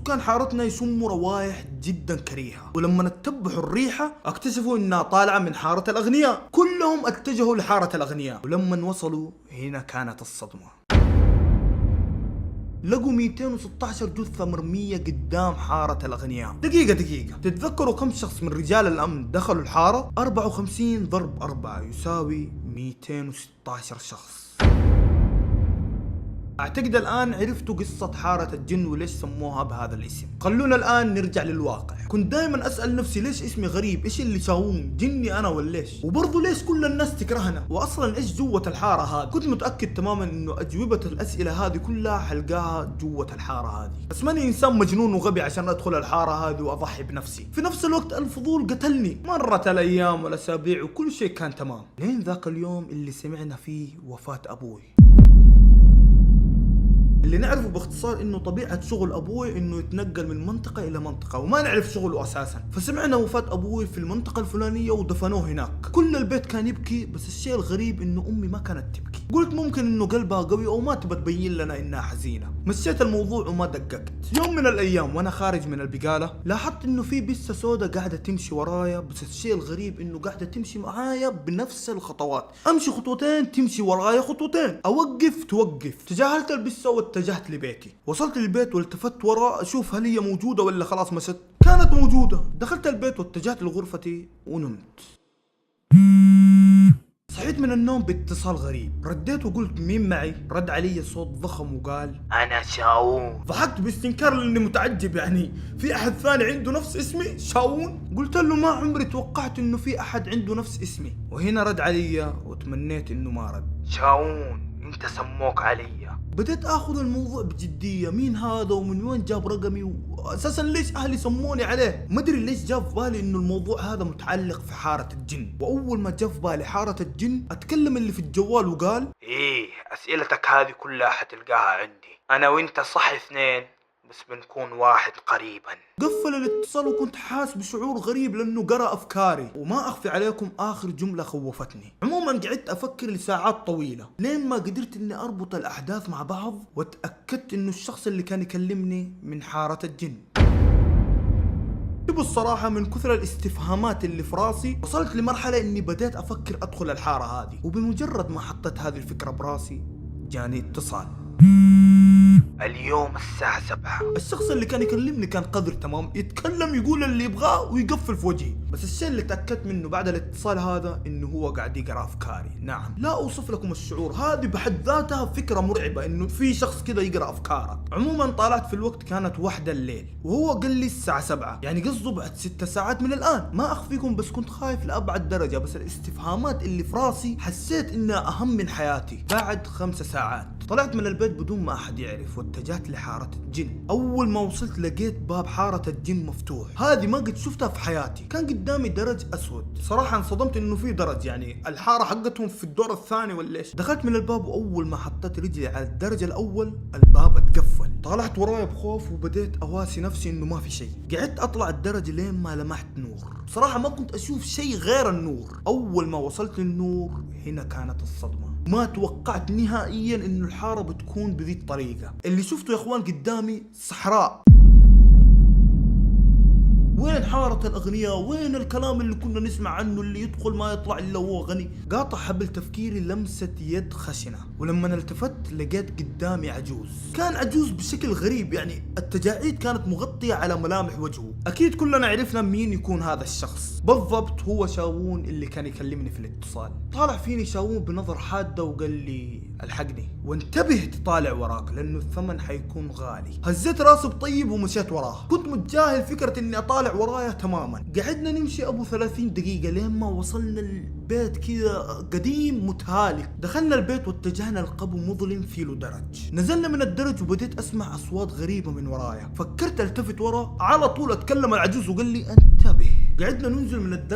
سكان حارتنا يشموا روايح جدا كريهة، ولما اتبعوا الريحة اكتشفوا انها طالعة من حارة الاغنياء. كلهم اتجهوا لحارة الاغنياء، ولما وصلوا هنا كانت الصدمة. لقوا 216 جثة مرمية قدام حارة الأغنياء. دقيقة، تتذكروا كم شخص من رجال الأمن دخلوا الحارة؟ 54 ضرب 4 يساوي 216 شخص. أعتقد الآن عرفتوا قصة حارة الجن وليش سموها بهذا الاسم. خلونا الآن نرجع للواقع. كنت دائما أسأل نفسي ليش اسمي غريب؟ إيش اللي شاوون؟ جني أنا ولا إيش؟ وبرضه ليش كل الناس تكرهنا؟ وأصلا إيش جوة الحارة هذه؟ كنت متأكد تماما إنه أجوبة الأسئلة هذه كلها حلقاها جوة الحارة هذه، بس ماني إنسان مجنون وغبي عشان أدخل الحارة هذه وأضحي بنفسي. في نفس الوقت الفضول قتلني. مرت الأيام والأسابيع وكل شيء كان تمام، لين ذاك اليوم اللي سمعنا فيه وفاة أبوي. اللي نعرفه باختصار انه طبيعة شغل ابوي انه يتنقل من منطقة الى منطقة، وما نعرف شغله اساسا. فسمعنا وفاة ابوي في المنطقة الفلانية ودفنوه هناك. كل البيت كان يبكي، بس الشيء الغريب انه امي ما كانت تبكي. قلت ممكن انه قلبها قوي او ما تبى تبين لنا انها حزينة. مشيت الموضوع وما دققت. يوم من الايام وانا خارج من البقالة لاحظت انه في بسة سودة قاعدة تمشي ورايا، بس الشيء الغريب انه قاعدة تمشي معايا بنفس الخطوات. امشي خطوتين تمشي ورايا خطوتين، اوقف توقف. تجاهلت البسة واتجهت لبيتي. وصلت للبيت والتفت وراء اشوف هل هي موجودة ولا خلاص مشت. كانت موجودة. دخلت البيت واتجهت لغرفتي ونمت. صحيت من النوم باتصال غريب. رديت وقلت مين معي؟ رد علي صوت ضخم وقال أنا شاوون. ضحكت باستنكار لاني متعجب، يعني في احد ثاني عنده نفس اسمي شاوون؟ قلت له ما عمري توقعت انه في احد عنده نفس اسمي. وهنا رد علي وتمنيت انه ما رد. شاوون انت سموك علي. بديت اخذ الموضوع بجدية. مين هذا ومن وين جاب رقمي واساسا ليش اهلي سموني عليه؟ ما ادري ليش جاب في بالي انه الموضوع هذا متعلق في حارة الجن. واول ما جاء في بالي حارة الجن اتكلم اللي في الجوال وقال ايه اسئلتك هذه كلها حتلقاها عندي، انا وانت صح اثنين بس بنكون واحد قريبا. قفل الاتصال وكنت حاس بشعور غريب لانه قرأ افكاري. وما اخفي عليكم اخر جملة خوفتني. عموما قعدت افكر لساعات طويلة لين ما قدرت اني اربط الاحداث مع بعض، واتأكدت انه الشخص اللي كان يكلمني من حارة الجن. الصراحة من كثر الاستفهامات اللي في راسي وصلت لمرحلة اني بديت افكر ادخل الحارة هذه. وبمجرد ما حطيت هذه الفكرة براسي جاني اتصال. اليوم الساعة 7. الشخص اللي كان يكلمني كان قذر تمام، يتكلم يقول اللي يبغاه ويقفل في وجهي. بس الشيء اللي تأكدت منه بعد الاتصال هذا انه هو قاعد يقرأ افكاري. نعم، لا اوصف لكم الشعور، هذه بحد ذاتها فكرة مرعبة انه في شخص كذا يقرأ افكارك. عموما طالعت في الوقت كانت 1 الليل وهو قال لي الساعة 7، يعني قصده بعد 6 ساعات من الان. ما اخفيكم بس كنت خايف لأبعد درجة، بس الاستفهامات اللي في راسي حسيت انها اهم من حياتي. بعد 5 ساعات طلعت من البيت بدون ما احد يعرف واتجهت لحارة الجن. اول ما وصلت لقيت باب حارة الجن مفتوح. هذه ما قد شفتها في حياتي. كان قدامي درج اسود. صراحة انصدمت انه في درج، يعني الحارة حقتهم في الدور الثاني ولا ايش؟ دخلت من الباب واول ما حطيت رجلي على الدرج الاول الباب اتقفل. طلعت ورايا بخوف وبديت اواسي نفسي انه ما في شيء. قعدت اطلع الدرج لين ما لمحت نور. صراحة ما كنت اشوف شيء غير النور. اول ما وصلت للنور هنا كانت الصدمة. ما توقعت نهائيا انه الحارة بتكون بذي الطريقة. اللي شفته يا اخوان قدامي صحراء. وين حارة الأغنياء؟ وين الكلام اللي كنا نسمع عنه اللي يدخل ما يطلع إلا هو غني؟ قاطع حبل تفكيري لمسة يد خشنة، ولما التفت لقيت قدامي عجوز. كان عجوز بشكل غريب، يعني التجاعيد كانت مغطية على ملامح وجهه. أكيد كلنا عرفنا مين يكون هذا الشخص. بالضبط هو شاوون اللي كان يكلمني في الاتصال. طالع فيني شاوون بنظر حادة وقال لي الحقني وانتبه تطالع وراك لأنه الثمن حيكون غالي. هزيت راسي بطيب ومشيت وراه. كنت متجاهل فكرة اني اطالع ورايا تماما. قعدنا نمشي ابو 30 دقيقة لين ما وصلنا البيت كذا قديم متهالك. دخلنا البيت واتجهنا لقبو مظلم فيه له درج. نزلنا من الدرج وبديت اسمع اصوات غريبة من ورايا. فكرت التفت ورا، على طول اتكلم العجوز وقال لي انتبه. قعدنا ننزل من الدرج